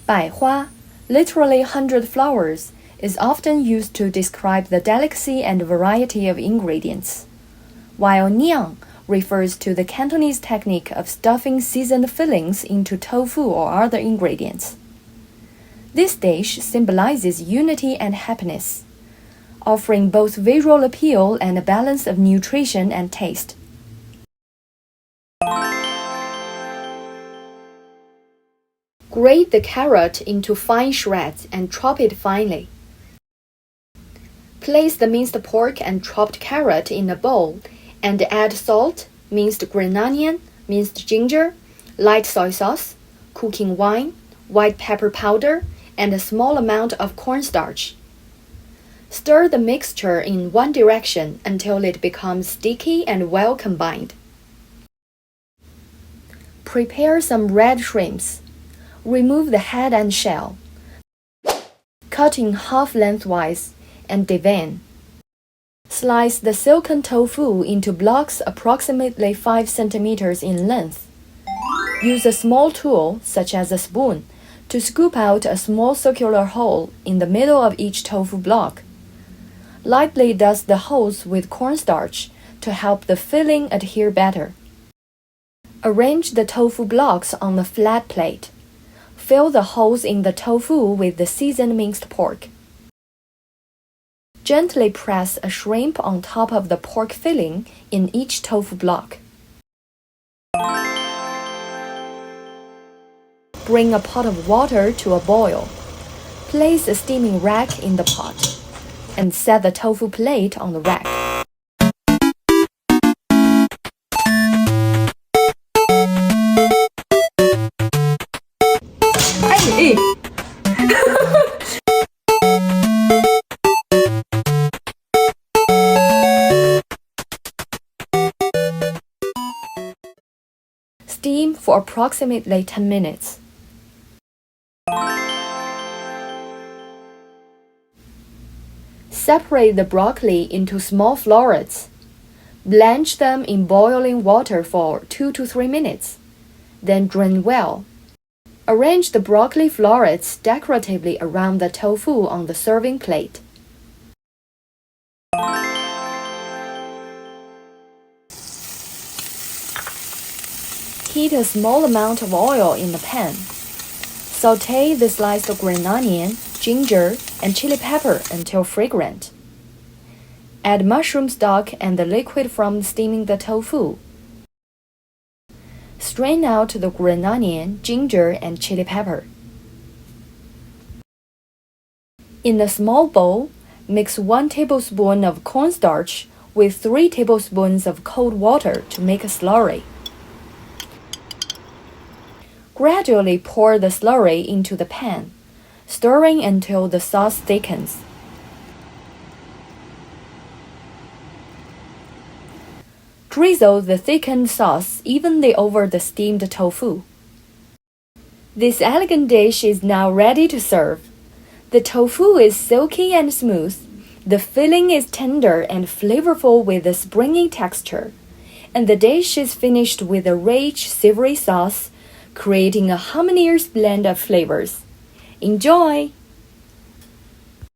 百花, literally 100 flowers, is often used to describe the delicacy and variety of ingredients, while niang refers to the Cantonese technique of stuffing seasoned fillings into tofu or other ingredients. This dish symbolizes unity and happiness, offering both visual appeal and a balance of nutrition and taste. Grate the carrot into fine shreds and chop it finely. Place the minced pork and chopped carrot in a bowl and add salt, minced green onion, minced ginger, light soy sauce, cooking wine, white pepper powder, and a small amount of cornstarch. Stir the mixture in one direction until it becomes sticky and well combined. Prepare some red shrimps. Remove the head and shell. Cut in half lengthwise and devein. Slice the silken tofu into blocks approximately 5 centimeters in length. Use a small tool, such as a spoon, to scoop out a small circular hole in the middle of each tofu block. Lightly dust the holes with cornstarch to help the filling adhere better. Arrange the tofu blocks on a flat plate. Fill the holes in the tofu with the seasoned minced pork. Gently press a shrimp on top of the pork filling in each tofu block. Bring a pot of water to a boil. Place a steaming rack in the pot and set the tofu plate on the rack. Steam for approximately 10 minutes. Separate the broccoli into small florets. Blanch them in boiling water for 2 to 3 minutes. Then drain well. Arrange the broccoli florets decoratively around the tofu on the serving plate. Heat a small amount of oil in the pan. Sauté the sliced green onion, ginger, and chili pepper until fragrant. Add mushroom stock and the liquid from steaming the tofu. Strain out the green onion, ginger, and chili pepper. In a small bowl, mix 1 tablespoon of cornstarch with 3 tablespoons of cold water to make a slurry. Gradually pour the slurry into the pan, stirring until the sauce thickens. Drizzle the thickened sauce evenly over the steamed tofu. This elegant dish is now ready to serve. The tofu is silky and smooth. The filling is tender and flavorful with a springy texture. And the dish is finished with a rich, savory sauce, creating a harmonious blend of flavors. Enjoy!